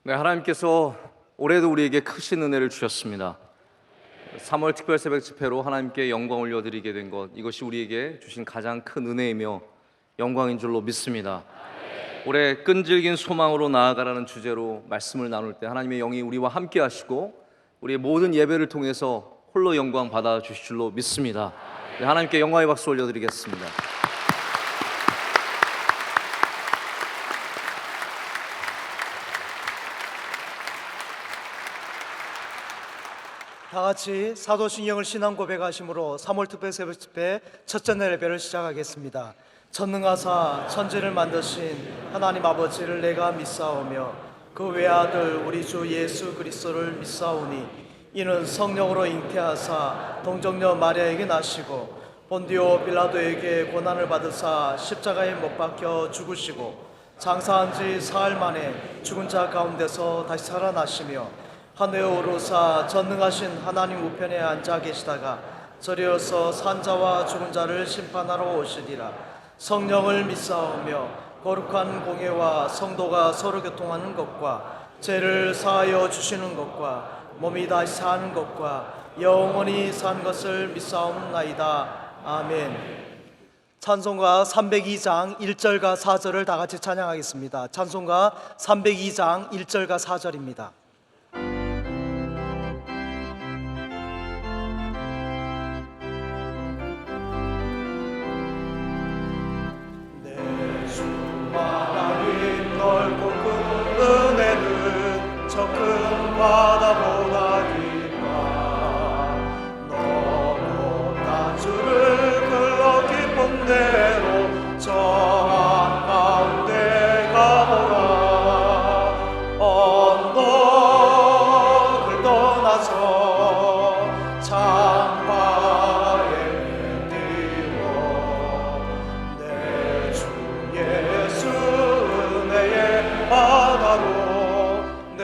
네, 하나님께서 올해도 우리에게 크신 은혜를 주셨습니다. 3월 특별 새벽 집회로 하나님께 영광 올려드리게 된 것, 이것이 우리에게 주신 가장 큰 은혜이며 영광인 줄로 믿습니다. 올해 끈질긴 소망으로 나아가라는 주제로 말씀을 나눌 때 하나님의 영이 우리와 함께 하시고 우리의 모든 예배를 통해서 홀로 영광 받아 주실 줄로 믿습니다. 네, 하나님께 영광의 박수 올려드리겠습니다. 다 같이 사도신경을 신앙 고백하심으로 3월 특별 새벽 집회 첫째 날 예배를 시작하겠습니다. 전능하사 천지를 만드신 하나님 아버지를 내가 믿사오며 그 외아들 우리 주 예수 그리스도를 믿사오니 이는 성령으로 잉태하사 동정녀 마리아에게 나시고 본디오 빌라도에게 고난을 받으사 십자가에 못 박혀 죽으시고 장사한 지 사흘 만에 죽은 자 가운데서 다시 살아나시며 하늘에 오르사 전능하신 하나님 우편에 앉아 계시다가 저리어서 산자와 죽은 자를 심판하러 오시리라. 성령을 믿사오며 거룩한 공예와 성도가 서로 교통하는 것과 죄를 사하여 주시는 것과 몸이 다시 사는 것과 영원히 산 것을 믿사옵나이다. 아멘. 찬송가 302장 1절과 4절을 다 같이 찬양하겠습니다. 찬송가 302장 1절과 4절입니다. 은혜는 저 큰 바다보다 깊다. 너무 주를 흘러 깊은 대로 저 한가운데 가보라. 언덕을 떠나서 창바에 뛰어 내 주 예수 은혜의 바다로 내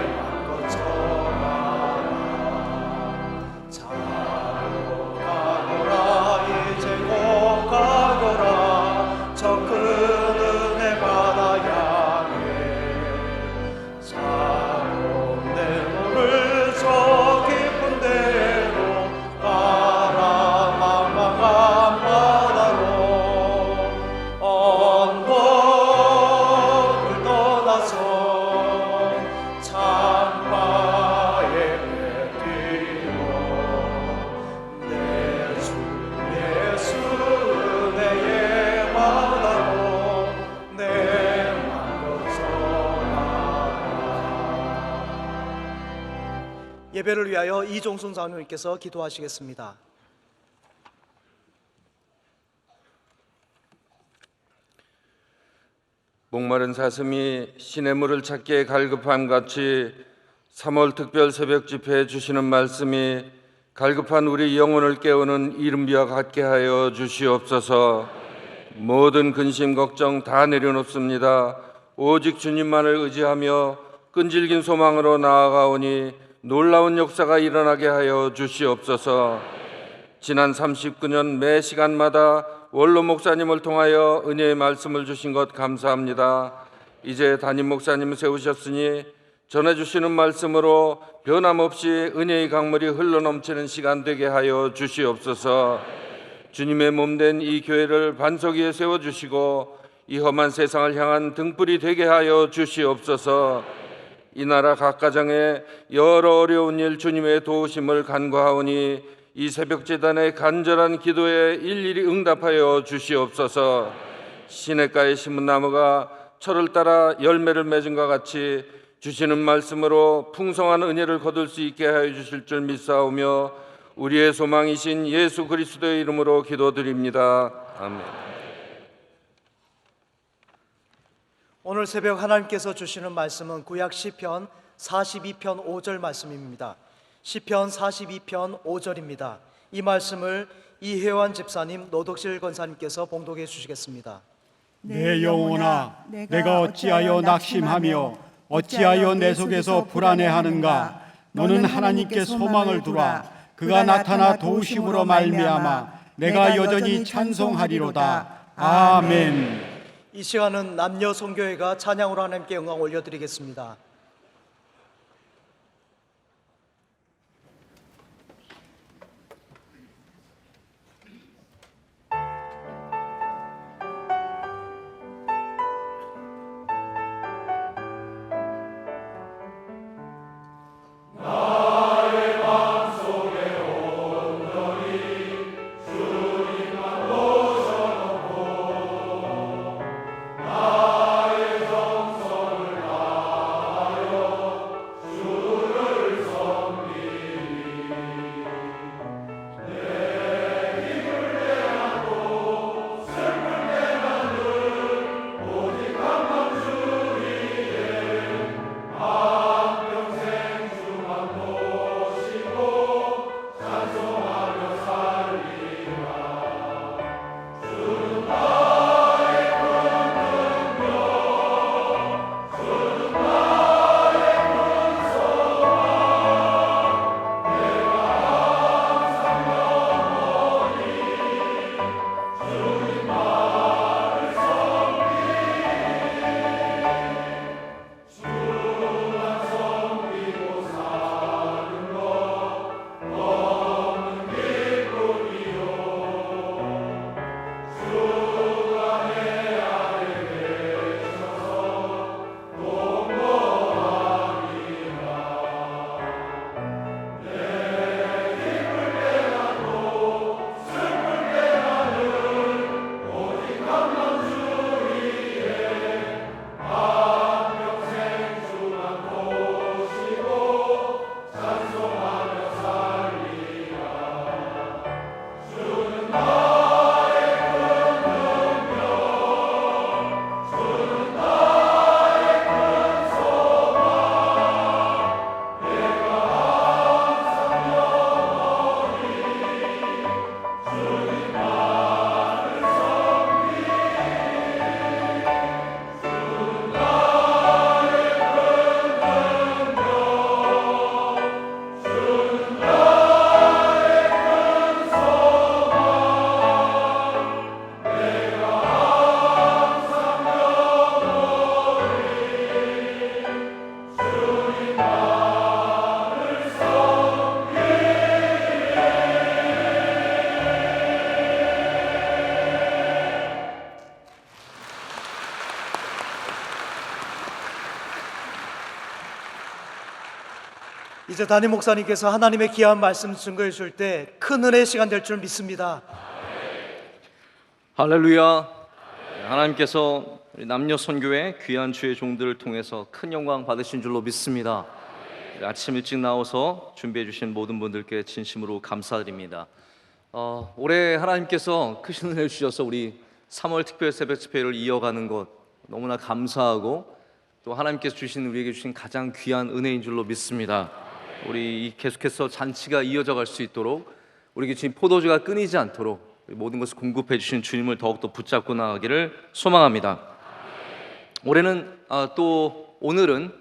맘껏 전하라. 자고 가거라 이제 곧 가거라 저 큰 은혜 바다 향해. 자고 내 몸을 저 깊은 데로 가라. 망망한 바다로 언덕을 떠나서 창바에 뛰어 내 주 예수 은혜의 바다로 내 맘껏 전하라. 예배를 위하여 이종순 장로님께서 기도하시겠습니다. 목마른 사슴이 시냇물을 찾기에 갈급함 같이 3월 특별 새벽 집회에 주시는 말씀이 갈급한 우리 영혼을 깨우는 이른비와 같게 하여 주시옵소서. 모든 근심 걱정 다 내려놓습니다. 오직 주님만을 의지하며 끈질긴 소망으로 나아가오니 놀라운 역사가 일어나게 하여 주시옵소서. 지난 39년 매 시간마다 원로 목사님을 통하여 은혜의 말씀을 주신 것 감사합니다. 이제 담임 목사님 세우셨으니 전해주시는 말씀으로 변함없이 은혜의 강물이 흘러넘치는 시간 되게 하여 주시옵소서. 주님의 몸된 이 교회를 반석 위에 세워주시고 이 험한 세상을 향한 등불이 되게 하여 주시옵소서. 이 나라 각 가정에 여러 어려운 일 주님의 도우심을 간구하오니 이 새벽제단의 간절한 기도에 일일이 응답하여 주시옵소서. 시냇가에 심은 나무가 철을 따라 열매를 맺은 것 같이 주시는 말씀으로 풍성한 은혜를 거둘 수 있게 하여 주실 줄 믿사오며 우리의 소망이신 예수 그리스도의 이름으로 기도드립니다. 아멘. 오늘 새벽 하나님께서 주시는 말씀은 구약 시편 42편 5절 말씀입니다. 시편 42편 5절입니다. 이 말씀을 이혜환 집사님, 노덕실 권사님께서 봉독해 주시겠습니다. 내 영혼아, 내가 어찌하여 낙심하며 어찌하여 내 속에서 불안해하는가? 너는 하나님께 소망을 두라. 그가 나타나 도우심으로 말미암아 내가 여전히 찬송하리로다. 아멘. 이 시간은 남녀 성교회가 찬양으로 하나님께 영광 올려드리겠습니다. 이제 담임 목사님께서 하나님의 귀한 말씀 증거해 줄 때 큰 은혜의 시간 될 줄 믿습니다. 할렐루야. 하나님께서 남녀 선교회 귀한 주의 종들을 통해서 큰 영광 받으신 줄로 믿습니다. 아침 일찍 나와서 준비해 주신 모든 분들께 진심으로 감사드립니다. 올해 하나님께서 크신 은혜를 주셔서 우리 3월 특별 새벽 집회를 이어가는 것 너무나 감사하고, 또 하나님께서 우리에게 주신 가장 귀한 은혜인 줄로 믿습니다. 우리 계속해서 잔치가 이어져 갈 수 있도록, 우리에게 주신 포도주가 끊이지 않도록 모든 것을 공급해 주신 주님을 더욱더 붙잡고 나가기를 소망합니다. 올해는 또 오늘은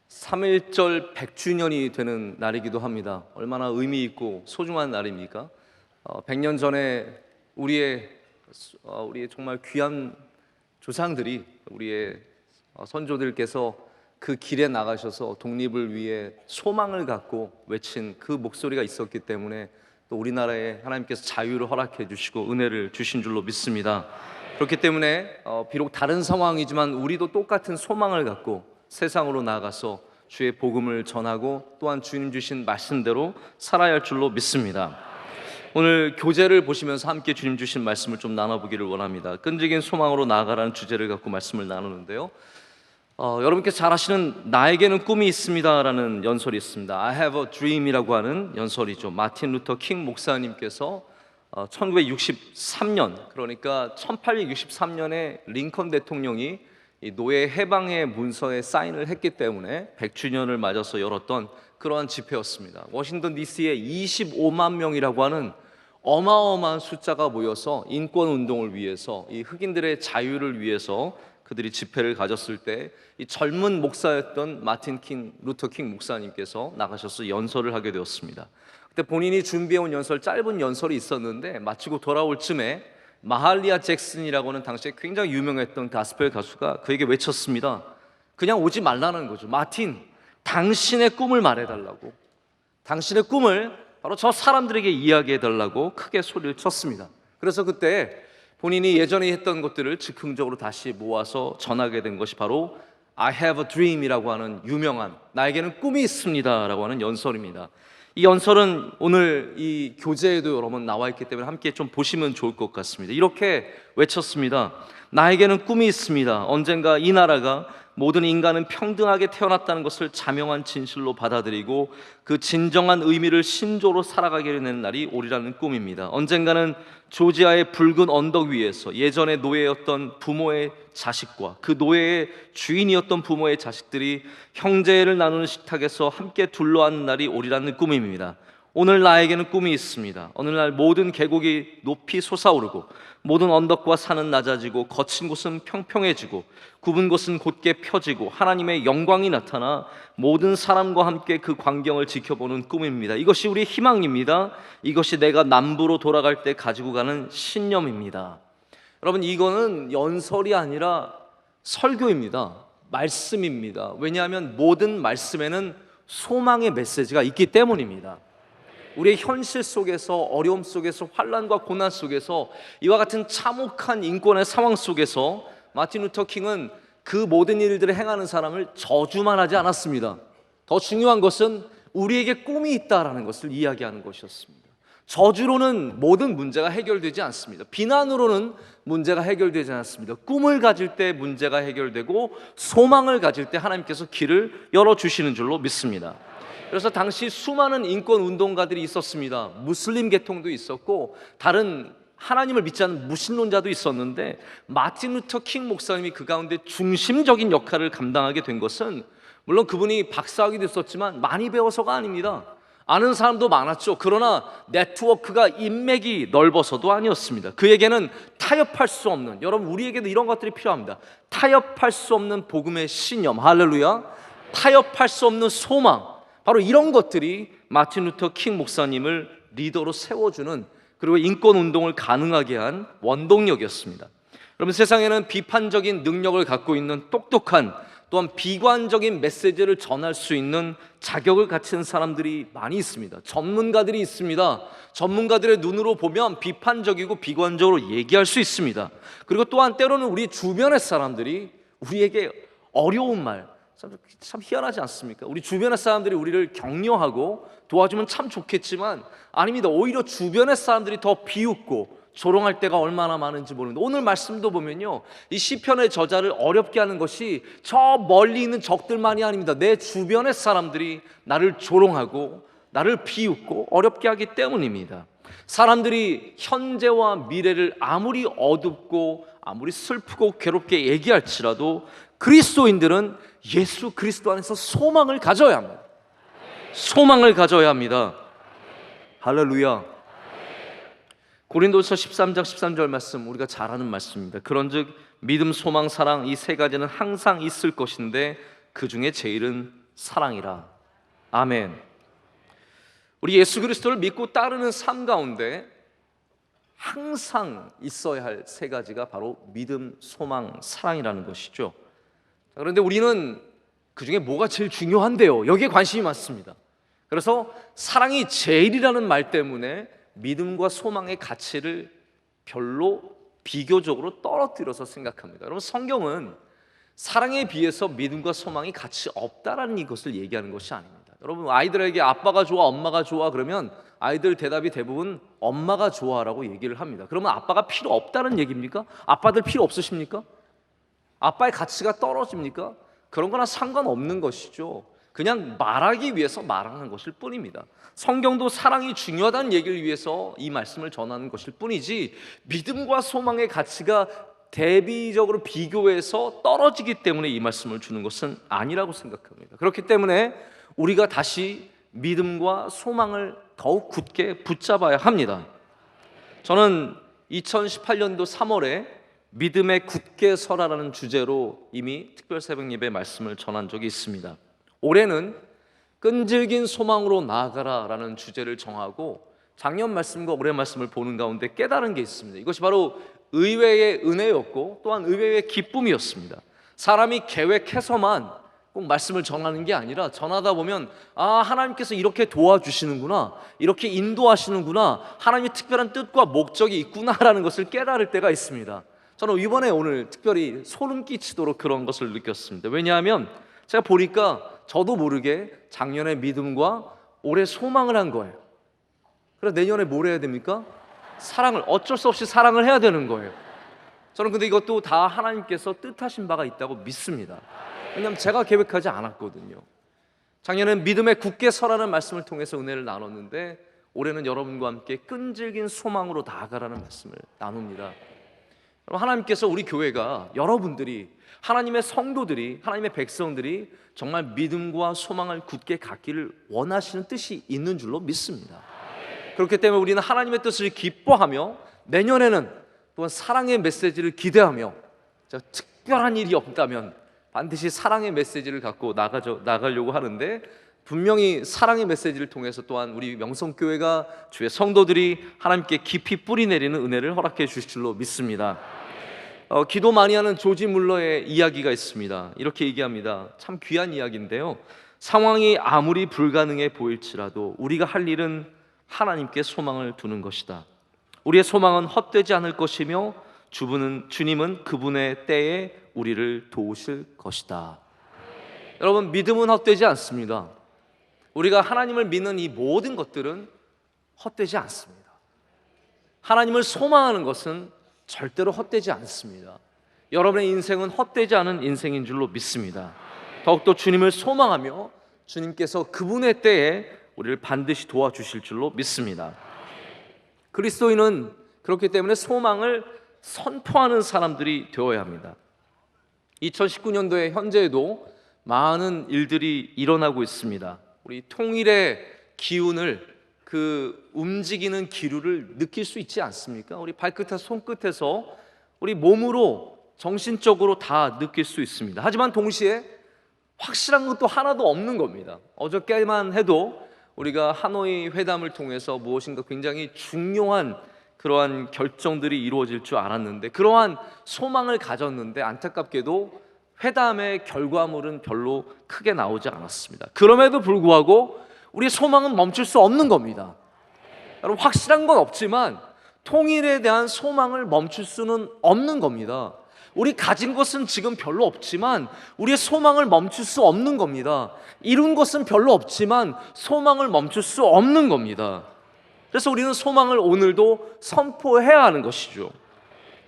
3.1절 100주년이 되는 날이기도 합니다. 얼마나 의미 있고 소중한 날입니까? 100년 전에 우리의 정말 귀한 조상들이, 우리의 선조들께서 그 길에 나가셔서 독립을 위해 소망을 갖고 외친 그 목소리가 있었기 때문에 또 우리나라에 하나님께서 자유를 허락해 주시고 은혜를 주신 줄로 믿습니다. 그렇기 때문에 비록 다른 상황이지만 우리도 똑같은 소망을 갖고 세상으로 나아가서 주의 복음을 전하고 또한 주님 주신 말씀대로 살아야 할 줄로 믿습니다. 오늘 교재를 보시면서 함께 주님 주신 말씀을 좀 나눠보기를 원합니다. 끈질긴 소망으로 나아가라는 주제를 갖고 말씀을 나누는데요, 여러분께서 잘 아시는 나에게는 꿈이 있습니다라는 연설이 있습니다. I have a dream이라고 하는 연설이죠. 마틴 루터 킹 목사님께서 1963년, 그러니까 1863년에 링컨 대통령이 이 노예 해방의 문서에 사인을 했기 때문에 100주년을 맞아서 열었던 그러한 집회였습니다. 워싱턴 DC에 25만 명이라고 하는 어마어마한 숫자가 모여서 인권 운동을 위해서, 이 흑인들의 자유를 위해서 그들이 집회를 가졌을 때 이 젊은 목사였던 마틴 루터 킹 목사님께서 나가셔서 연설을 하게 되었습니다. 그때 본인이 준비해온 연설, 짧은 연설이 있었는데 마치고 돌아올 쯤에 마할리아 잭슨이라고 하는 당시에 굉장히 유명했던 가스펠 가수가 그에게 외쳤습니다. 그냥 오지 말라는 거죠. 마틴, 당신의 꿈을 말해달라고, 당신의 꿈을 바로 저 사람들에게 이야기해달라고 크게 소리를 쳤습니다. 그래서 그때 본인이 예전에 했던 것들을 즉흥적으로 다시 모아서 전하게 된 것이 바로 I have a dream이라고 하는 유명한, 나에게는 꿈이 있습니다라고 하는 연설입니다. 이 연설은 오늘 이 교재에도 여러 번 나와 있기 때문에 함께 좀 보시면 좋을 것 같습니다. 이렇게 외쳤습니다. 나에게는 꿈이 있습니다. 언젠가 이 나라가 모든 인간은 평등하게 태어났다는 것을 자명한 진실로 받아들이고 그 진정한 의미를 신조로 살아가게 되는 날이 오리라는 꿈입니다. 언젠가는 조지아의 붉은 언덕 위에서 예전에 노예였던 부모의 자식과 그 노예의 주인이었던 부모의 자식들이 형제를 나누는 식탁에서 함께 둘러앉는 날이 오리라는 꿈입니다. 오늘 나에게는 꿈이 있습니다. 어느 날 모든 계곡이 높이 솟아오르고 모든 언덕과 산은 낮아지고 거친 곳은 평평해지고 굽은 곳은 곧게 펴지고 하나님의 영광이 나타나 모든 사람과 함께 그 광경을 지켜보는 꿈입니다. 이것이 우리의 희망입니다. 이것이 내가 남부로 돌아갈 때 가지고 가는 신념입니다. 여러분, 이거는 연설이 아니라 설교입니다. 말씀입니다. 왜냐하면 모든 말씀에는 소망의 메시지가 있기 때문입니다. 우리의 현실 속에서, 어려움 속에서, 환난과 고난 속에서, 이와 같은 참혹한 인권의 상황 속에서 마틴 루터 킹은 그 모든 일들을 행하는 사람을 저주만 하지 않았습니다. 더 중요한 것은 우리에게 꿈이 있다라는 것을 이야기하는 것이었습니다. 저주로는 모든 문제가 해결되지 않습니다. 비난으로는 문제가 해결되지 않습니다. 꿈을 가질 때 문제가 해결되고 소망을 가질 때 하나님께서 길을 열어주시는 줄로 믿습니다. 그래서 당시 수많은 인권 운동가들이 있었습니다. 무슬림 계통도 있었고 다른 하나님을 믿지 않는 무신론자도 있었는데 마틴 루터 킹 목사님이 그 가운데 중심적인 역할을 감당하게 된 것은, 물론 그분이 박사학위도 있었지만 많이 배워서가 아닙니다. 아는 사람도 많았죠. 그러나 네트워크가 인맥이 넓어서도 아니었습니다. 그에게는 타협할 수 없는, 여러분 우리에게도 이런 것들이 필요합니다. 타협할 수 없는 복음의 신념, 할렐루야. 타협할 수 없는 소망, 바로 이런 것들이 마틴 루터 킹 목사님을 리더로 세워주는, 그리고 인권운동을 가능하게 한 원동력이었습니다. 여러분, 세상에는 비판적인 능력을 갖고 있는 똑똑한, 또한 비관적인 메시지를 전할 수 있는 자격을 갖춘 사람들이 많이 있습니다. 전문가들이 있습니다. 전문가들의 눈으로 보면 비판적이고 비관적으로 얘기할 수 있습니다. 그리고 또한 때로는 우리 주변의 사람들이 우리에게 어려운 말, 참 희한하지 않습니까? 우리 주변의 사람들이 우리를 격려하고 도와주면 참 좋겠지만 아닙니다. 오히려 주변의 사람들이 더 비웃고 조롱할 때가 얼마나 많은지 모르는데, 오늘 말씀도 보면요, 이 시편의 저자를 어렵게 하는 것이 저 멀리 있는 적들만이 아닙니다. 내 주변의 사람들이 나를 조롱하고 나를 비웃고 어렵게 하기 때문입니다. 사람들이 현재와 미래를 아무리 어둡고 아무리 슬프고 괴롭게 얘기할지라도 그리스도인들은 예수 그리스도 안에서 소망을 가져야 합니다. 소망을 가져야 합니다. 할렐루야. 고린도서 13장 13절 말씀, 우리가 잘 아는 말씀입니다. 그런즉 믿음, 소망, 사랑, 이 세 가지는 항상 있을 것인데 그 중에 제일은 사랑이라. 아멘. 우리 예수 그리스도를 믿고 따르는 삶 가운데 항상 있어야 할 세 가지가 바로 믿음, 소망, 사랑이라는 것이죠. 그런데 우리는 그 중에 뭐가 제일 중요한데요? 여기에 관심이 많습니다. 그래서 사랑이 제일이라는 말 때문에 믿음과 소망의 가치를 별로 비교적으로 떨어뜨려서 생각합니다. 여러분, 성경은 사랑에 비해서 믿음과 소망이 가치 없다라는 이것을 얘기하는 것이 아닙니다. 여러분, 아이들에게 아빠가 좋아, 엄마가 좋아 그러면 아이들 대답이 대부분 엄마가 좋아라고 얘기를 합니다. 그러면 아빠가 필요 없다는 얘기입니까? 아빠들 필요 없으십니까? 아빠의 가치가 떨어집니까? 그런 거나 상관없는 것이죠. 그냥 말하기 위해서 말하는 것일 뿐입니다. 성경도 사랑이 중요하다는 얘기를 위해서 이 말씀을 전하는 것일 뿐이지, 믿음과 소망의 가치가 대비적으로 비교해서 떨어지기 때문에 이 말씀을 주는 것은 아니라고 생각합니다. 그렇기 때문에 우리가 다시 믿음과 소망을 더욱 굳게 붙잡아야 합니다. 저는 2018년도 3월에 믿음에 굳게 서라라는 주제로 이미 특별 새벽 예배 말씀을 전한 적이 있습니다. 올해는 끈질긴 소망으로 나아가라라는 주제를 정하고 작년 말씀과 올해 말씀을 보는 가운데 깨달은 게 있습니다. 이것이 바로 의외의 은혜였고 또한 의외의 기쁨이었습니다. 사람이 계획해서만 꼭 말씀을 전하는 게 아니라 전하다 보면 하나님께서 이렇게 도와주시는구나, 이렇게 인도하시는구나, 하나님의 특별한 뜻과 목적이 있구나라는 것을 깨달을 때가 있습니다. 저는 이번에 오늘 특별히 소름 끼치도록 그런 것을 느꼈습니다. 왜냐하면 제가 보니까 저도 모르게 작년에 믿음과 올해 소망을 한 거예요. 그래서 내년에 뭘 해야 됩니까? 사랑을, 어쩔 수 없이 사랑을 해야 되는 거예요. 저는 근데 이것도 다 하나님께서 뜻하신 바가 있다고 믿습니다. 왜냐하면 제가 계획하지 않았거든요. 작년엔 믿음에 굳게 서라는 말씀을 통해서 은혜를 나눴는데 올해는 여러분과 함께 끈질긴 소망으로 나아가라는 말씀을 나눕니다. 하나님께서 우리 교회가, 여러분들이, 하나님의 성도들이, 하나님의 백성들이 정말 믿음과 소망을 굳게 갖기를 원하시는 뜻이 있는 줄로 믿습니다. 그렇기 때문에 우리는 하나님의 뜻을 기뻐하며 내년에는 또한 사랑의 메시지를 기대하며, 특별한 일이 없다면 반드시 사랑의 메시지를 갖고 나가려고 하는데, 분명히 사랑의 메시지를 통해서 또한 우리 명성교회가, 주의 성도들이 하나님께 깊이 뿌리 내리는 은혜를 허락해 주실 줄로 믿습니다. 기도 많이 하는 조지 물러의 이야기가 있습니다. 이렇게 얘기합니다. 참 귀한 이야기인데요, 상황이 아무리 불가능해 보일지라도 우리가 할 일은 하나님께 소망을 두는 것이다. 우리의 소망은 헛되지 않을 것이며 주님은 그분의 때에 우리를 도우실 것이다. 여러분, 믿음은 헛되지 않습니다. 우리가 하나님을 믿는 이 모든 것들은 헛되지 않습니다. 하나님을 소망하는 것은 절대로 헛되지 않습니다. 여러분의 인생은 헛되지 않은 인생인 줄로 믿습니다. 더욱더 주님을 소망하며 주님께서 그분의 때에 우리를 반드시 도와주실 줄로 믿습니다. 그리스도인은 그렇기 때문에 소망을 선포하는 사람들이 되어야 합니다. 2019년도에 현재에도 많은 일들이 일어나고 있습니다. 우리 통일의 기운을, 그 움직이는 기류를 느낄 수 있지 않습니까? 우리 발끝에서 손끝에서 우리 몸으로, 정신적으로 다 느낄 수 있습니다. 하지만 동시에 확실한 것도 하나도 없는 겁니다. 어저께만 해도 우리가 하노이 회담을 통해서 무엇인가 굉장히 중요한 그러한 결정들이 이루어질 줄 알았는데, 그러한 소망을 가졌는데 안타깝게도 회담의 결과물은 별로 크게 나오지 않았습니다. 그럼에도 불구하고 우리의 소망은 멈출 수 없는 겁니다. 여러분, 확실한 건 없지만 통일에 대한 소망을 멈출 수는 없는 겁니다. 우리 가진 것은 지금 별로 없지만 우리의 소망을 멈출 수 없는 겁니다. 이룬 것은 별로 없지만 소망을 멈출 수 없는 겁니다. 그래서 우리는 소망을 오늘도 선포해야 하는 것이죠.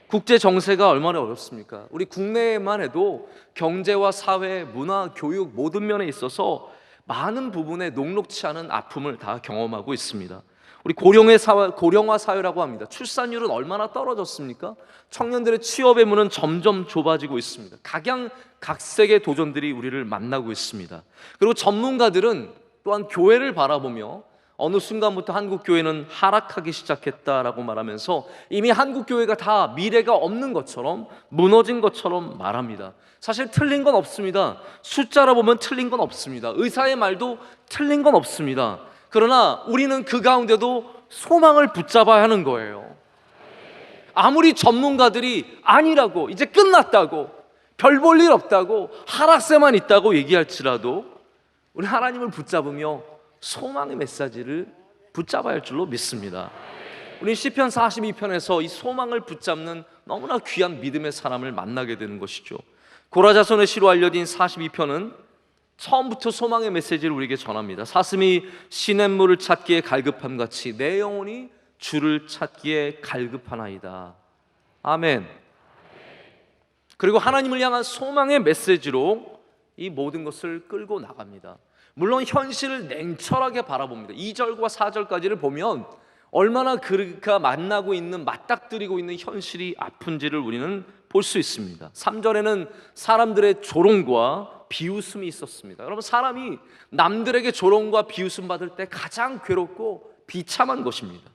국제 정세가 얼마나 어렵습니까? 우리 국내에만 해도 경제와 사회, 문화, 교육 모든 면에 있어서 많은 부분에 녹록치 않은 아픔을 다 경험하고 있습니다. 우리 고령화 사회라고 합니다. 출산율은 얼마나 떨어졌습니까? 청년들의 취업의 문은 점점 좁아지고 있습니다. 각양각색의 도전들이 우리를 만나고 있습니다. 그리고 전문가들은 또한 교회를 바라보며 어느 순간부터 한국 교회는 하락하기 시작했다라고 말하면서 이미 한국 교회가 다 미래가 없는 것처럼 무너진 것처럼 말합니다. 사실 틀린 건 없습니다. 숫자로 보면 틀린 건 없습니다. 의사의 말도 틀린 건 없습니다. 그러나 우리는 그 가운데도 소망을 붙잡아야 하는 거예요. 아무리 전문가들이 아니라고, 이제 끝났다고, 별 볼 일 없다고, 하락세만 있다고 얘기할지라도 우리 하나님을 붙잡으며 소망의 메시지를 붙잡아야 할 줄로 믿습니다. 우리 시편 42편에서 이 소망을 붙잡는 너무나 귀한 믿음의 사람을 만나게 되는 것이죠. 고라자손의 시로 알려진 42편은 처음부터 소망의 메시지를 우리에게 전합니다. 사슴이 시냇물을 찾기에 갈급함 같이 내 영혼이 주를 찾기에 갈급하나이다. 아멘. 그리고 하나님을 향한 소망의 메시지로 이 모든 것을 끌고 나갑니다. 물론 현실을 냉철하게 바라봅니다. 2절과 4절까지를 보면 얼마나 그가 만나고 있는, 맞닥뜨리고 있는 현실이 아픈지를 우리는 볼 수 있습니다. 3절에는 사람들의 조롱과 비웃음이 있었습니다. 여러분, 사람이 남들에게 조롱과 비웃음 받을 때 가장 괴롭고 비참한 것입니다.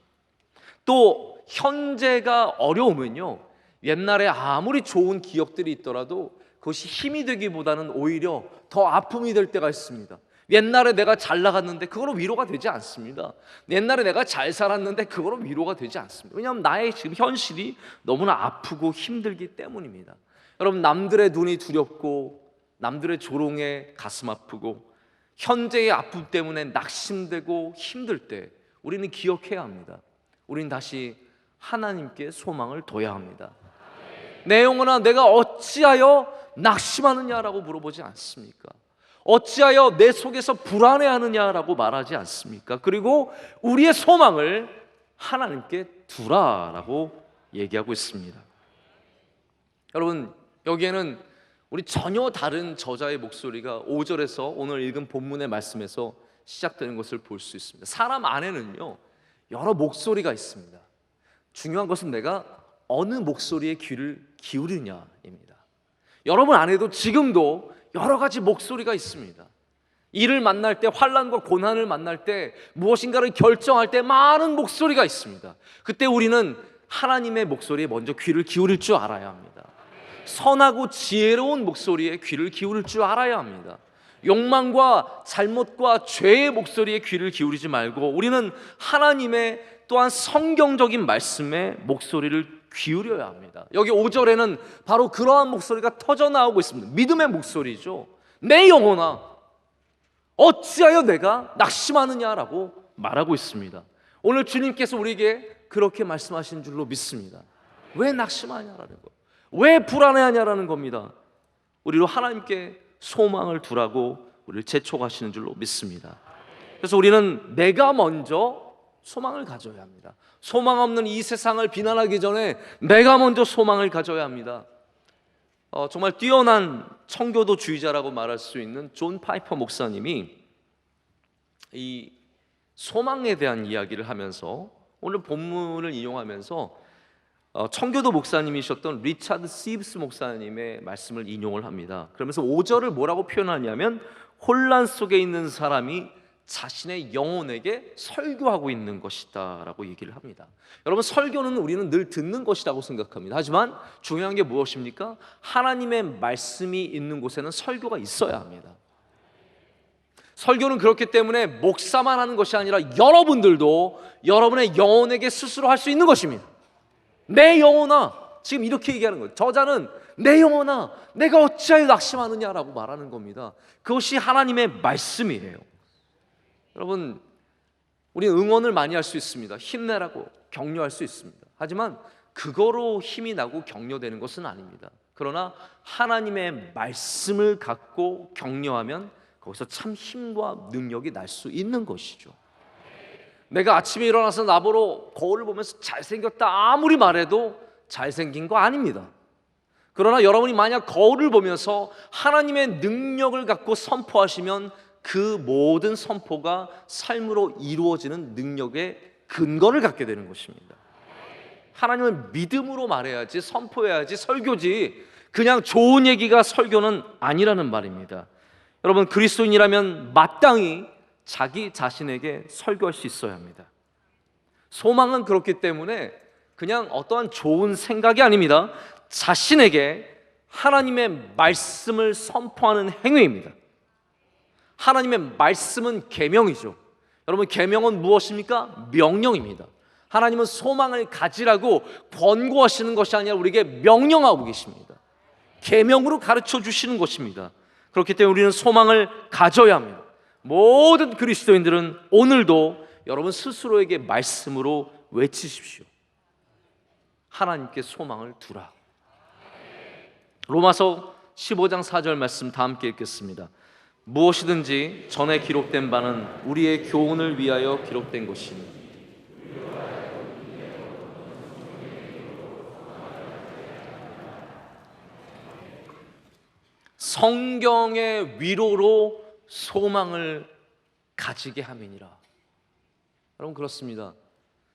또 현재가 어려우면요, 옛날에 아무리 좋은 기억들이 있더라도 그것이 힘이 되기보다는 오히려 더 아픔이 될 때가 있습니다. 옛날에 내가 잘 나갔는데 그거로 위로가 되지 않습니다. 옛날에 내가 잘 살았는데 그거로 위로가 되지 않습니다. 왜냐하면 나의 지금 현실이 너무나 아프고 힘들기 때문입니다. 여러분, 남들의 눈이 두렵고 남들의 조롱에 가슴 아프고 현재의 아픔 때문에 낙심되고 힘들 때 우리는 기억해야 합니다. 우리는 다시 하나님께 소망을 둬야 합니다. 내 영혼아, 내가 어찌하여 낙심하느냐라고 물어보지 않습니까? 어찌하여 내 속에서 불안해하느냐라고 말하지 않습니까? 그리고 우리의 소망을 하나님께 두라라고 얘기하고 있습니다. 여러분, 여기에는 우리 전혀 다른 저자의 목소리가 5절에서 오늘 읽은 본문의 말씀에서 시작되는 것을 볼 수 있습니다. 사람 안에는요, 여러 목소리가 있습니다. 중요한 것은 내가 어느 목소리에 귀를 기울이냐입니다. 여러분 안에도 지금도 여러 가지 목소리가 있습니다. 일을 만날 때, 환난과 고난을 만날 때, 무엇인가를 결정할 때 많은 목소리가 있습니다. 그때 우리는 하나님의 목소리에 먼저 귀를 기울일 줄 알아야 합니다. 선하고 지혜로운 목소리에 귀를 기울일 줄 알아야 합니다. 욕망과 잘못과 죄의 목소리에 귀를 기울이지 말고 우리는 하나님의 또한 성경적인 말씀에 목소리를 기울여야 합니다. 여기 5절에는 바로 그러한 목소리가 터져 나오고 있습니다. 믿음의 목소리죠. 내 영혼아, 어찌하여 내가 낙심하느냐라고 말하고 있습니다. 오늘 주님께서 우리에게 그렇게 말씀하신 줄로 믿습니다. 왜 낙심하냐라는 거, 왜 불안해하냐라는 겁니다. 우리로 하나님께 소망을 두라고 우리를 재촉하시는 줄로 믿습니다. 그래서 우리는 내가 먼저 소망을 가져야 합니다. 소망 없는 이 세상을 비난하기 전에 내가 먼저 소망을 가져야 합니다. 정말 뛰어난 청교도주의자라고 말할 수 있는 존 파이퍼 목사님이 이 소망에 대한 이야기를 하면서 오늘 본문을 인용하면서 청교도 목사님이셨던 리차드 시브스 목사님의 말씀을 인용을 합니다. 그러면서 5절을 뭐라고 표현하냐면 혼란 속에 있는 사람이 자신의 영혼에게 설교하고 있는 것이다 라고 얘기를 합니다. 여러분, 설교는 우리는 늘 듣는 것이라고 생각합니다. 하지만 중요한 게 무엇입니까? 하나님의 말씀이 있는 곳에는 설교가 있어야 합니다. 설교는 그렇기 때문에 목사만 하는 것이 아니라 여러분들도 여러분의 영혼에게 스스로 할 수 있는 것입니다. 내 영혼아, 지금 이렇게 얘기하는 거예요. 저자는 내 영혼아, 내가 어찌하여 낙심하느냐라고 말하는 겁니다. 그것이 하나님의 말씀이에요. 여러분, 우리는 응원을 많이 할 수 있습니다. 힘내라고 격려할 수 있습니다. 하지만 그거로 힘이 나고 격려되는 것은 아닙니다. 그러나 하나님의 말씀을 갖고 격려하면 거기서 참 힘과 능력이 날 수 있는 것이죠. 내가 아침에 일어나서 나보러 거울을 보면서 잘생겼다 아무리 말해도 잘생긴 거 아닙니다. 그러나 여러분이 만약 거울을 보면서 하나님의 능력을 갖고 선포하시면 그 모든 선포가 삶으로 이루어지는 능력의 근거를 갖게 되는 것입니다. 하나님은 믿음으로 말해야지, 선포해야지, 설교지 그냥 좋은 얘기가 설교는 아니라는 말입니다. 여러분, 그리스도인이라면 마땅히 자기 자신에게 설교할 수 있어야 합니다. 소망은 그렇기 때문에 그냥 어떠한 좋은 생각이 아닙니다. 자신에게 하나님의 말씀을 선포하는 행위입니다. 하나님의 말씀은 계명이죠. 여러분, 계명은 무엇입니까? 명령입니다. 하나님은 소망을 가지라고 권고하시는 것이 아니라 우리에게 명령하고 계십니다. 계명으로 가르쳐 주시는 것입니다. 그렇기 때문에 우리는 소망을 가져야 합니다. 모든 그리스도인들은 오늘도 여러분 스스로에게 말씀으로 외치십시오. 하나님께 소망을 두라. 로마서 15장 4절 말씀 다 함께 읽겠습니다. 무엇이든지 전에 기록된 바는 우리의 교훈을 위하여 기록된 것이니 성경의 위로로 소망을 가지게 함이니라. 여러분, 그렇습니다.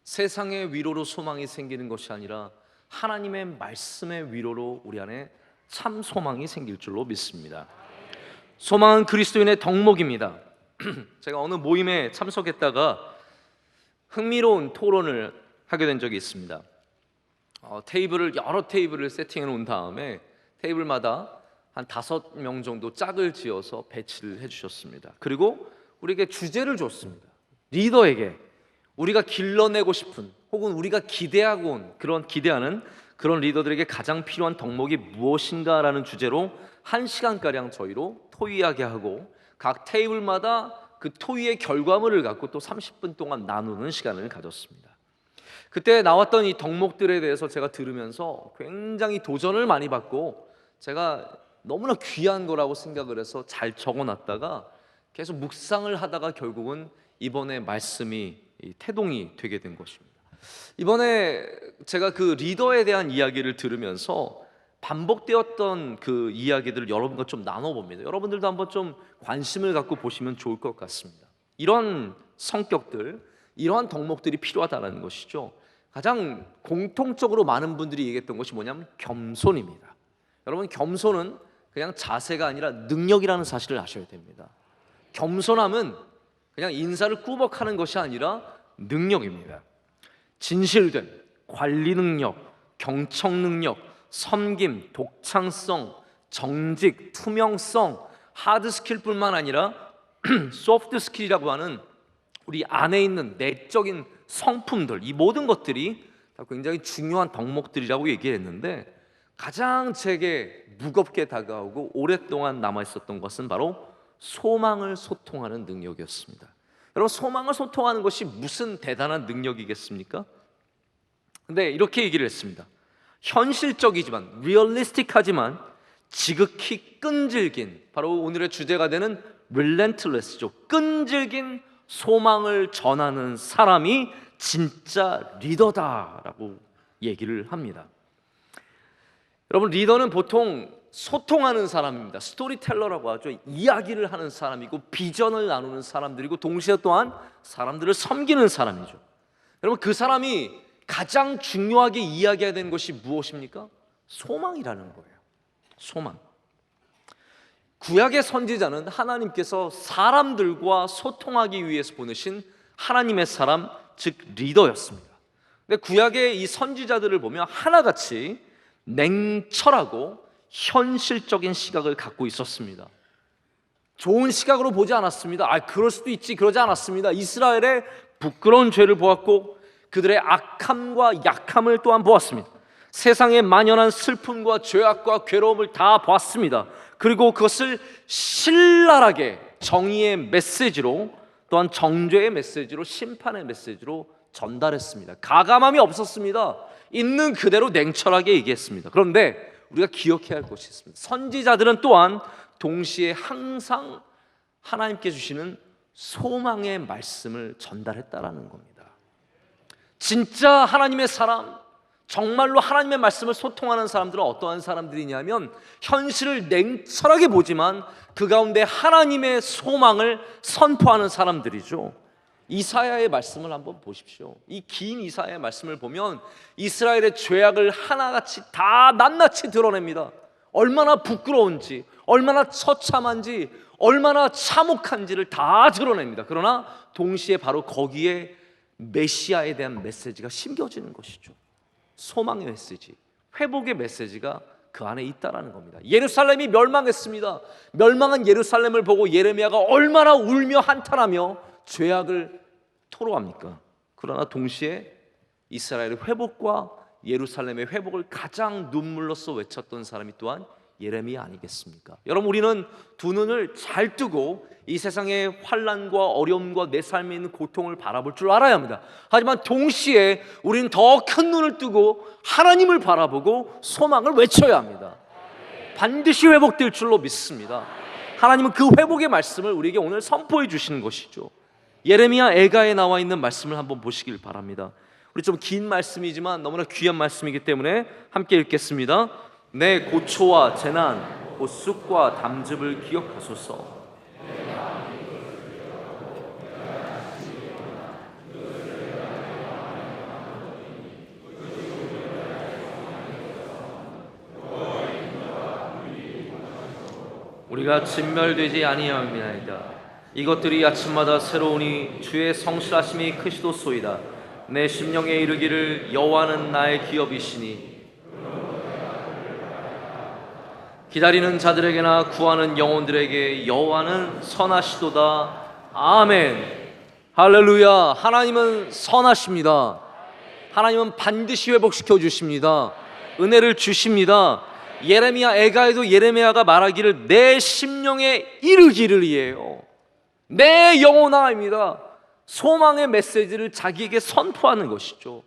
세상의 위로로 소망이 생기는 것이 아니라 하나님의 말씀의 위로로 우리 안에 참 소망이 생길 줄로 믿습니다. 소망은 그리스도인의 덕목입니다. 제가 어느 모임에 참석했다가 흥미로운 토론을 하게 된 적이 있습니다. 여러 테이블을 세팅해 놓은 다음에 테이블마다 한 5명 정도 짝을 지어서 배치를 해주셨습니다. 그리고 우리에게 주제를 줬습니다. 리더에게 우리가 길러내고 싶은 혹은 우리가 기대하는 그런 리더들에게 가장 필요한 덕목이 무엇인가라는 주제로 1시간가량 저희로 토의하게 하고 각 테이블마다 그 토의의 결과물을 갖고 또 30분 동안 나누는 시간을 가졌습니다. 그때 나왔던 이 덕목들에 대해서 제가 들으면서 굉장히 도전을 많이 받고 제가 너무나 귀한 거라고 생각을 해서 잘 적어놨다가 계속 묵상을 하다가 결국은 이번에 말씀이 태동이 되게 된 것입니다. 이번에 제가 그 리더에 대한 이야기를 들으면서 반복되었던 그 이야기들을 여러분과 좀 나눠봅니다. 여러분들도 한번 좀 관심을 갖고 보시면 좋을 것 같습니다. 이런 성격들, 이러한 덕목들이 필요하다는 것이죠. 가장 공통적으로 많은 분들이 얘기했던 것이 뭐냐면 겸손입니다. 여러분, 겸손은 그냥 자세가 아니라 능력이라는 사실을 아셔야 됩니다. 겸손함은 그냥 인사를 꾸벅하는 것이 아니라 능력입니다. 진실됨, 관리 능력, 경청 능력, 섬김, 독창성, 정직, 투명성, 하드 스킬뿐만 아니라 소프트 스킬이라고 하는 우리 안에 있는 내적인 성품들, 이 모든 것들이 다 굉장히 중요한 덕목들이라고 얘기했는데 가장 제게 무겁게 다가오고 오랫동안 남아있었던 것은 바로 소망을 소통하는 능력이었습니다. 여러분, 소망을 소통하는 것이 무슨 대단한 능력이겠습니까? 근데 이렇게 얘기를 했습니다. 현실적이지만 리얼리스틱하지만 지극히 끈질긴, 바로 오늘의 주제가 되는 relentless죠. 끈질긴 소망을 전하는 사람이 진짜 리더다라고 얘기를 합니다. 여러분, 리더는 보통 소통하는 사람입니다. 스토리텔러라고 하죠. 이야기를 하는 사람이고 비전을 나누는 사람들이고 동시에 또한 사람들을 섬기는 사람이죠. 여러분, 그 사람이 가장 중요하게 이야기해야 되는 것이 무엇입니까? 소망이라는 거예요. 소망. 구약의 선지자는 하나님께서 사람들과 소통하기 위해서 보내신 하나님의 사람, 즉 리더였습니다. 근데 구약의 이 선지자들을 보면 하나같이 냉철하고 현실적인 시각을 갖고 있었습니다. 좋은 시각으로 보지 않았습니다. 그럴 수도 있지, 그러지 않았습니다. 이스라엘의 부끄러운 죄를 보았고 그들의 악함과 약함을 또한 보았습니다. 세상에 만연한 슬픔과 죄악과 괴로움을 다 보았습니다. 그리고 그것을 신랄하게 정의의 메시지로, 또한 정죄의 메시지로, 심판의 메시지로 전달했습니다. 가감함이 없었습니다. 있는 그대로 냉철하게 얘기했습니다. 그런데 우리가 기억해야 할 것이 있습니다. 선지자들은 또한 동시에 항상 하나님께 주시는 소망의 말씀을 전달했다라는 겁니다. 진짜 하나님의 사람, 정말로 하나님의 말씀을 소통하는 사람들은 어떠한 사람들이냐면 현실을 냉철하게 보지만 그 가운데 하나님의 소망을 선포하는 사람들이죠. 이사야의 말씀을 한번 보십시오. 이 긴 이사야의 말씀을 보면 이스라엘의 죄악을 하나같이 다 낱낱이 드러냅니다. 얼마나 부끄러운지, 얼마나 처참한지, 얼마나 참혹한지를 다 드러냅니다. 그러나 동시에 바로 거기에 메시아에 대한 메시지가 심겨지는 것이죠. 소망의 메시지, 회복의 메시지가 그 안에 있다라는 겁니다. 예루살렘이 멸망했습니다. 멸망한 예루살렘을 보고 예레미야가 얼마나 울며 한탄하며 죄악을 토로합니까? 그러나 동시에 이스라엘의 회복과 예루살렘의 회복을 가장 눈물로써 외쳤던 사람이 또한 예레미야 아니겠습니까? 여러분, 우리는 두 눈을 잘 뜨고 이 세상의 환난과 어려움과 내 삶에 있는 고통을 바라볼 줄 알아야 합니다. 하지만 동시에 우리는 더 큰 눈을 뜨고 하나님을 바라보고 소망을 외쳐야 합니다. 반드시 회복될 줄로 믿습니다. 하나님은 그 회복의 말씀을 우리에게 오늘 선포해 주시는 것이죠. 예레미야 애가에 나와 있는 말씀을 한번 보시길 바랍니다. 우리 좀 긴 말씀이지만 너무나 귀한 말씀이기 때문에 함께 읽겠습니다. 내 고초와 재난, 곧 쑥과 담즙을 기억하소서. 우리가 진멸되지 아니하옵나이다. 이것들이 아침마다 새로우니 주의 성실하심이 크시도소이다. 내 심령에 이르기를 여호와는 나의 기업이시니 기다리는 자들에게나 구하는 영혼들에게 여호와는 선하시도다. 아멘. 할렐루야. 하나님은 선하십니다. 하나님은 반드시 회복시켜 주십니다. 은혜를 주십니다. 예레미야 애가에도 예레미야가 말하기를 내 심령에 이르기를이에요. 내 영혼아입니다. 소망의 메시지를 자기에게 선포하는 것이죠.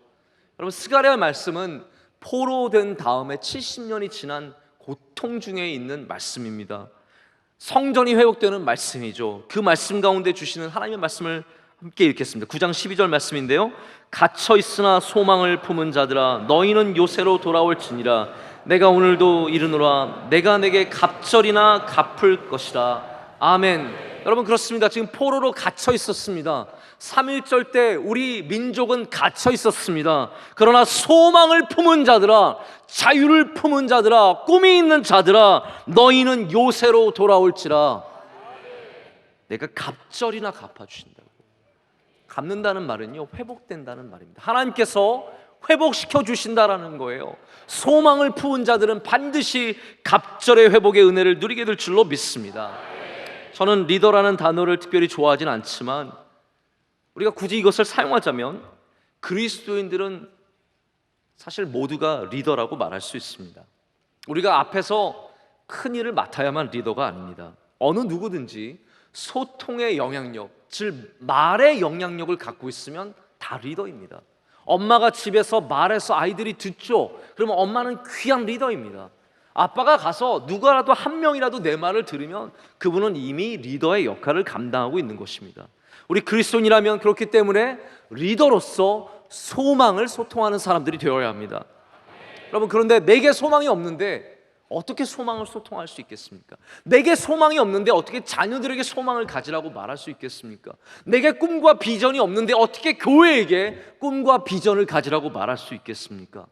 여러분, 스가랴의 말씀은 포로된 다음에 70년이 지난 고통 중에 있는 말씀입니다. 성전이 회복되는 말씀이죠. 그 말씀 가운데 주시는 하나님의 말씀을 함께 읽겠습니다. 9장 12절 말씀인데요, 갇혀 있으나 소망을 품은 자들아 너희는 요새로 돌아올지니라. 내가 오늘도 이르노라. 내가 내게 갑절이나 갚을 것이라. 아멘. 여러분, 그렇습니다. 지금 포로로 갇혀 있었습니다. 3.1절 때 우리 민족은 갇혀 있었습니다. 그러나 소망을 품은 자들아, 자유를 품은 자들아, 꿈이 있는 자들아, 너희는 요새로 돌아올지라. 내가 갑절이나 갚아주신다고. 갚는다는 말은요, 회복된다는 말입니다. 하나님께서 회복시켜 주신다라는 거예요. 소망을 품은 자들은 반드시 갑절의 회복의 은혜를 누리게 될 줄로 믿습니다. 저는 리더라는 단어를 특별히 좋아하진 않지만 우리가 굳이 이것을 사용하자면 그리스도인들은 사실 모두가 리더라고 말할 수 있습니다. 우리가 앞에서 큰 일을 맡아야만 리더가 아닙니다. 어느 누구든지 소통의 영향력, 즉 말의 영향력을 갖고 있으면 다 리더입니다. 엄마가 집에서 말해서 아이들이 듣죠. 그러면 엄마는 귀한 리더입니다. 아빠가 가서 누구라도 한 명이라도 내 말을 들으면 그분은 이미 리더의 역할을 감당하고 있는 것입니다. 우리 그리스도인이라면 그렇기 때문에 리더로서 소망을 소통하는 사람들이 되어야 합니다. 여러분, 그런데 내게 소망이 없는데 어떻게 소망을 소통할 수 있겠습니까? 내게 소망이 없는데 어떻게 자녀들에게 소망을 가지라고 말할 수 있겠습니까? 내게 꿈과 비전이 없는데 어떻게 교회에게 꿈과 비전을 가지라고 말할 수 있겠습니까?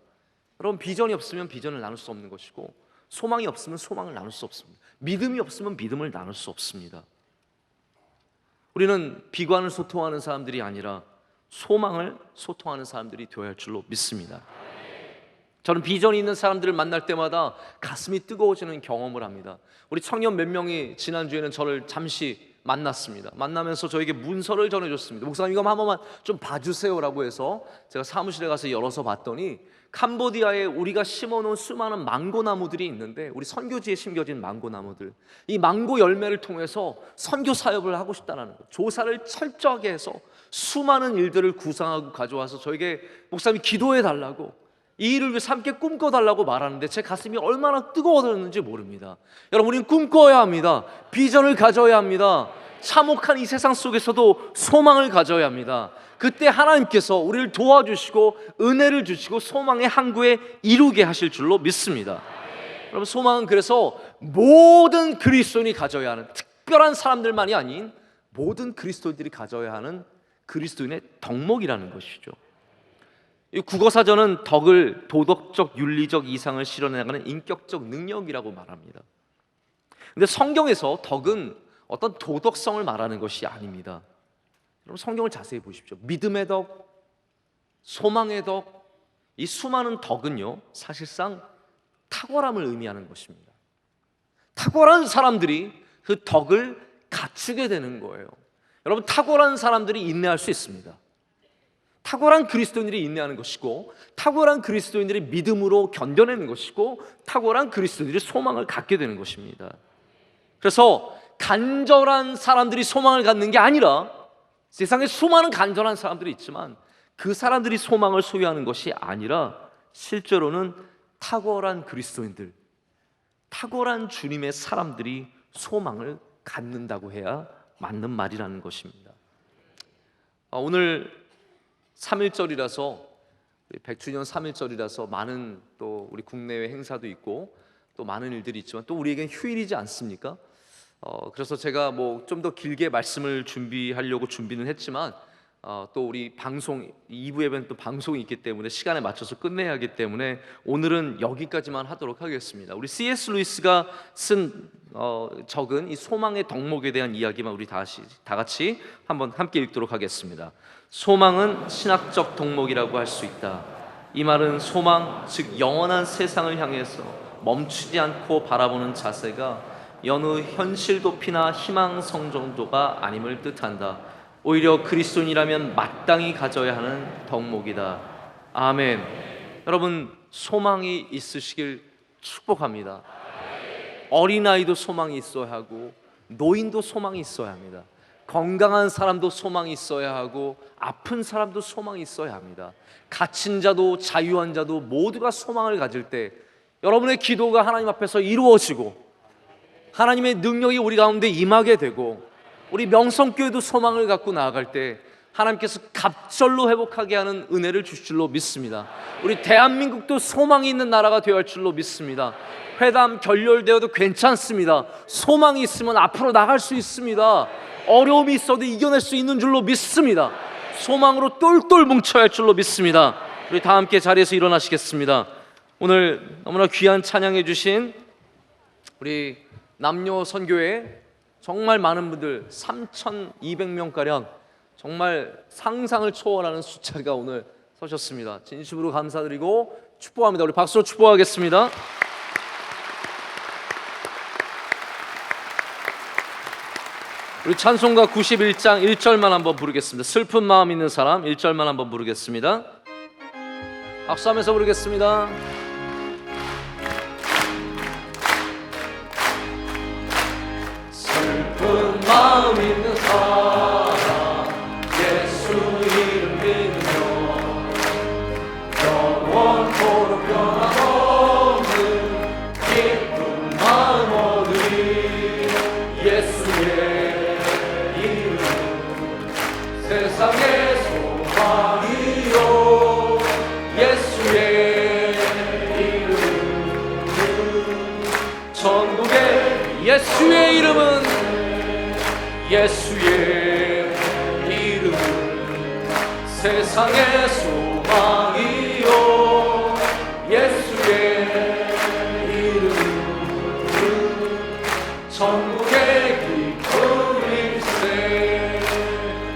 여러분, 비전이 없으면 비전을 나눌 수 없는 것이고 소망이 없으면 소망을 나눌 수 없습니다. 믿음이 없으면 믿음을 나눌 수 없습니다. 우리는 비관을 소통하는 사람들이 아니라 소망을 소통하는 사람들이 되어야 할 줄로 믿습니다. 저는 비전이 있는 사람들을 만날 때마다 가슴이 뜨거워지는 경험을 합니다. 우리 청년 몇 명이 지난주에는 저를 잠시 만났습니다. 만나면서 저에게 문서를 전해줬습니다. 목사님, 이거 한 번만 좀 봐주세요라고 해서 제가 사무실에 가서 열어서 봤더니 캄보디아에 우리가 심어놓은 수많은 망고나무들이 있는데, 우리 선교지에 심겨진 망고나무들, 이 망고 열매를 통해서 선교 사역을 하고 싶다는 것, 조사를 철저하게 해서 수많은 일들을 구상하고 가져와서 저에게 목사님이 기도해 달라고, 이 일을 위해서 함께 꿈꿔달라고 말하는데 제 가슴이 얼마나 뜨거워졌는지 모릅니다. 여러분, 우리는 꿈꿔야 합니다. 비전을 가져야 합니다. 참혹한 이 세상 속에서도 소망을 가져야 합니다. 그때 하나님께서 우리를 도와주시고 은혜를 주시고 소망의 항구에 이루게 하실 줄로 믿습니다. 여러분, 소망은 그래서 모든 그리스도인이 가져야 하는, 특별한 사람들만이 아닌 모든 그리스도인들이 가져야 하는 그리스도인의 덕목이라는 것이죠. 이 국어사전은 덕을 도덕적, 윤리적 이상을 실현해나가는 인격적 능력이라고 말합니다. 근데 성경에서 덕은 어떤 도덕성을 말하는 것이 아닙니다. 여러분, 성경을 자세히 보십시오. 믿음의 덕, 소망의 덕, 이 수많은 덕은요, 사실상 탁월함을 의미하는 것입니다. 탁월한 사람들이 그 덕을 갖추게 되는 거예요. 여러분, 탁월한 사람들이 인내할 수 있습니다. 탁월한 그리스도인들이 인내하는 것이고, 탁월한 그리스도인들이 믿음으로 견뎌내는 것이고, 탁월한 그리스도인들이 소망을 갖게 되는 것입니다. 그래서 간절한 사람들이 소망을 갖는 게 아니라, 세상에 수많은 간절한 사람들이 있지만 그 사람들이 소망을 소유하는 것이 아니라 실제로는 탁월한 그리스도인들, 탁월한 주님의 사람들이 소망을 갖는다고 해야 맞는 말이라는 것입니다. 오늘 3.1절이라서 100주년 3.1절이라서 많은 또 우리 국내외 행사도 있고 또 많은 일들이 있지만 또 우리에겐 휴일이지 않습니까? 그래서 제가 뭐 좀 더 길게 말씀을 준비하려고 준비는 했지만 또 우리 방송 2부 예배는 또 방송이 있기 때문에 시간에 맞춰서 끝내야 하기 때문에 오늘은 여기까지만 하도록 하겠습니다. 우리 C.S. 루이스가 쓴 적은 이 소망의 덕목에 대한 이야기만 우리 다 같이 한번 함께 읽도록 하겠습니다. 소망은 신학적 덕목이라고 할 수 있다. 이 말은 소망, 즉 영원한 세상을 향해서 멈추지 않고 바라보는 자세가 여느 현실 도피나 희망성 정도가 아님을 뜻한다. 오히려 그리스도인이라면 마땅히 가져야 하는 덕목이다. 아멘. 여러분, 소망이 있으시길 축복합니다. 어린아이도 소망이 있어야 하고 노인도 소망이 있어야 합니다. 건강한 사람도 소망이 있어야 하고 아픈 사람도 소망이 있어야 합니다. 갇힌 자도 자유한 자도 모두가 소망을 가질 때 여러분의 기도가 하나님 앞에서 이루어지고 하나님의 능력이 우리 가운데 임하게 되고 우리 명성교회도 소망을 갖고 나아갈 때 하나님께서 갑절로 회복하게 하는 은혜를 주실 줄로 믿습니다. 우리 대한민국도 소망이 있는 나라가 되어야 할 줄로 믿습니다. 회담 결렬되어도 괜찮습니다. 소망이 있으면 앞으로 나갈 수 있습니다. 어려움이 있어도 이겨낼 수 있는 줄로 믿습니다. 소망으로 똘똘 뭉쳐야 할 줄로 믿습니다. 우리 다 함께 자리에서 일어나시겠습니다. 오늘 너무나 귀한 찬양해 주신 우리 남녀 선교회 정말 많은 분들 3,200명가량 정말 상상을 초월하는 숫자가 오늘 서셨습니다. 진심으로 감사드리고 축복합니다. 우리 박수로 축복하겠습니다. 우리 찬송가 91장 1절만 한번 부르겠습니다. 슬픈 마음 있는 사람 1절만 한번 부르겠습니다. 박수하면서 부르겠습니다. 슬픈 마음 있는 사람 예수 이름 믿으며 영원토록 변함없는 기쁜 마음 얻으리. 예수의 이름 세상의 소망이요 예수의 이름 전국의 예수의 이름은 예수의 이름 세상의 소망이요 예수의 이름 전국의 기쁨일세.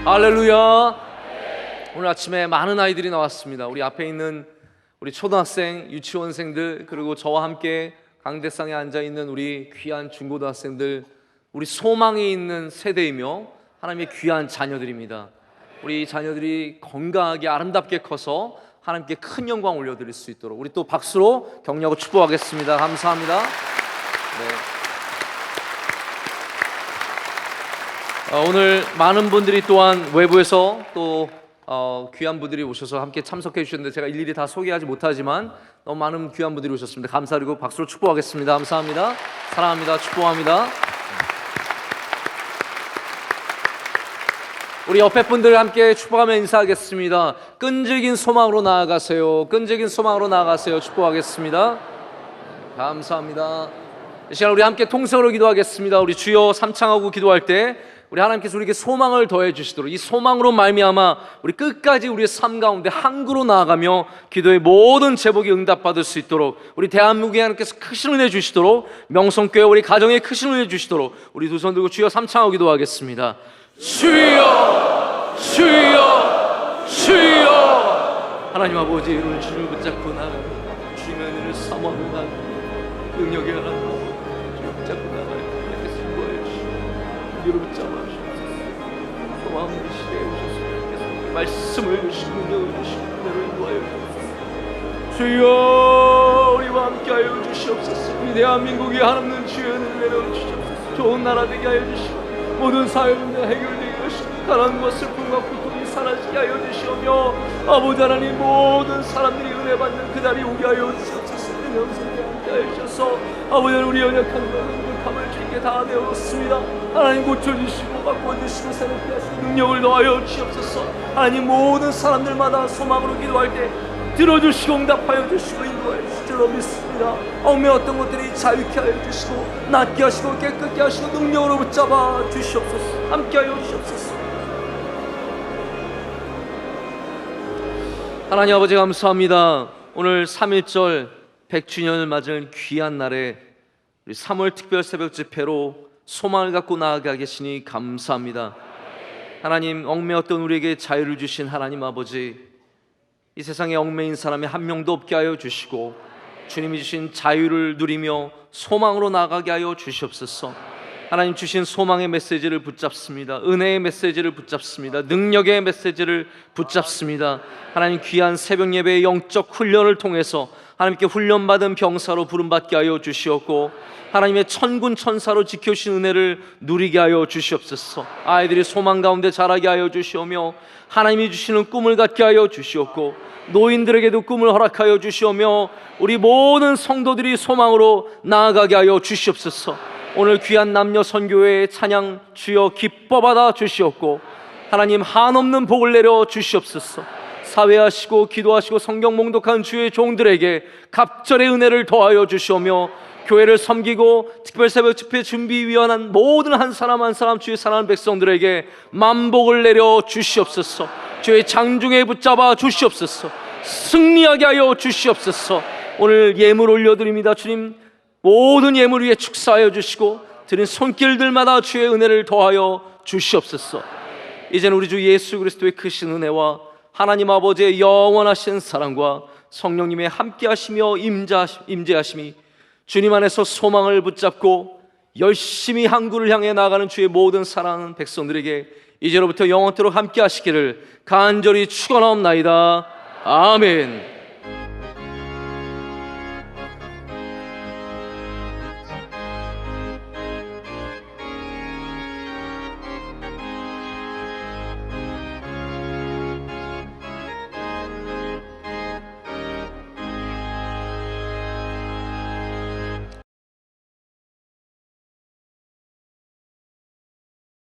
할렐루야. 오늘 아침에 많은 아이들이 나왔습니다. 우리 앞에 있는 우리 초등학생, 유치원생들 그리고 저와 함께 강대상에 앉아있는 우리 귀한 중고등학생들, 우리 소망이 있는 세대이며 하나님의 귀한 자녀들입니다. 우리 자녀들이 건강하게 아름답게 커서 하나님께 큰 영광 올려드릴 수 있도록 우리 또 박수로 격려하고 축복하겠습니다. 감사합니다. 네. 오늘 많은 분들이 또한 외부에서 또 귀한 분들이 오셔서 함께 참석해 주셨는데 제가 일일이 다 소개하지 못하지만 너무 많은 귀한 분들이 오셨습니다. 감사드리고 박수로 축복하겠습니다. 감사합니다. 사랑합니다. 축복합니다. 우리 옆에 분들 함께 축복하며 인사하겠습니다. 끈질긴 소망으로 나아가세요. 끈질긴 소망으로 나아가세요. 축복하겠습니다. 감사합니다. 이 시간 우리 함께 통성으로 기도하겠습니다. 우리 주여 삼창하고 기도할 때 우리 하나님께서 우리에게 소망을 더해 주시도록, 이 소망으로 말미암아 우리 끝까지 우리의 삶 가운데 항구로 나아가며 기도의 모든 제복이 응답받을 수 있도록, 우리 대한민국에 하나님께서 크신 은혜 주시도록, 명성교회 우리 가정에 크신 은혜 주시도록 우리 두 손 들고 주여 삼창하고 기도하겠습니다. 주여, 주여, 주여. 하나님 아버지, 이를 주를 붙잡고 나가는 주님의 은혜를 사모하며 나가는 능력의 하나님 주를 붙잡고 나가는 하나님께서 인도하여 주시고 주를 붙잡아 주시옵소서. 소망의 시대에 오셔서 계속 말씀을 주시고 능력을 주시고 은혜로 인도하여 주옵소서. 주여, 우리와 함께하여 주시옵소서. 이 대한민국이 하나님 주의 은혜를 내려 주시옵소서. 좋은 나라 되게 하여 주시고 모든 사회 문제가 해결되게 하시고 가난과 슬픔과 고통이 사라지게 하여 주시오며, 아버지 하나님 모든 사람들이 은혜 받는 그날이 오게 하여 주시옵소서. 은혜 없으게 함께 하여 주셔서 아버지 하나님 우리 연약함과 행복함을 주님께 다 내었습니다. 하나님 고쳐주시고 바꿔주시고 새롭게 하시고 능력을 더하여 주시옵소서. 하나님 모든 사람들마다 소망으로 기도할 때 들어주시고 응답하여 주시고 인도하여 주실 줄로 믿습니다. 얽매 어떤 것들이 자유케 하여 주시고 낫게 하시고 깨끗게 하시고 능력으로 붙잡아 주시옵소서. 함께하여 주시옵소서. 하나님 아버지 감사합니다. 오늘 3.1절 100주년을 맞은 귀한 날에 우리 3월 특별 새벽 집회로 소망을 갖고 나아가 계시니 감사합니다. 하나님, 얽매였던 우리에게 자유를 주신 하나님 아버지, 이 세상에 얽매인 사람이 한 명도 없게 하여 주시고 주님이 주신 자유를 누리며 소망으로 나아가게 하여 주시옵소서. 하나님 주신 소망의 메시지를 붙잡습니다. 은혜의 메시지를 붙잡습니다. 능력의 메시지를 붙잡습니다. 하나님 귀한 새벽 예배의 영적 훈련을 통해서 하나님께 훈련받은 병사로 부름받게 하여 주시옵고 하나님의 천군 천사로 지켜주신 은혜를 누리게 하여 주시옵소서. 아이들이 소망 가운데 자라게 하여 주시오며 하나님이 주시는 꿈을 갖게 하여 주시옵고 노인들에게도 꿈을 허락하여 주시오며 우리 모든 성도들이 소망으로 나아가게 하여 주시옵소서. 오늘 귀한 남녀 선교회의 찬양 주여 기뻐 받아 주시옵고 하나님 한없는 복을 내려 주시옵소서. 사회하시고 기도하시고 성경 몽독한 주의 종들에게 갑절의 은혜를 더하여 주시오며 교회를 섬기고 특별 새벽 집회 준비위원한 모든 한 사람 한 사람 주의 사랑하는 백성들에게 만복을 내려 주시옵소서. 주의 장중에 붙잡아 주시옵소서. 승리하게 하여 주시옵소서. 오늘 예물 올려드립니다. 주님, 모든 예물 위에 축사하여 주시고 드린 손길들마다 주의 은혜를 더하여 주시옵소서. 이제는 우리 주 예수 그리스도의 크신 은혜와 하나님 아버지의 영원하신 사랑과 성령님의 함께하시며 임재하심이 주님 안에서 소망을 붙잡고 열심히 항구를 향해 나아가는 주의 모든 사랑하는 백성들에게 이제로부터 영원토록 함께하시기를 간절히 축원하옵나이다. 아멘.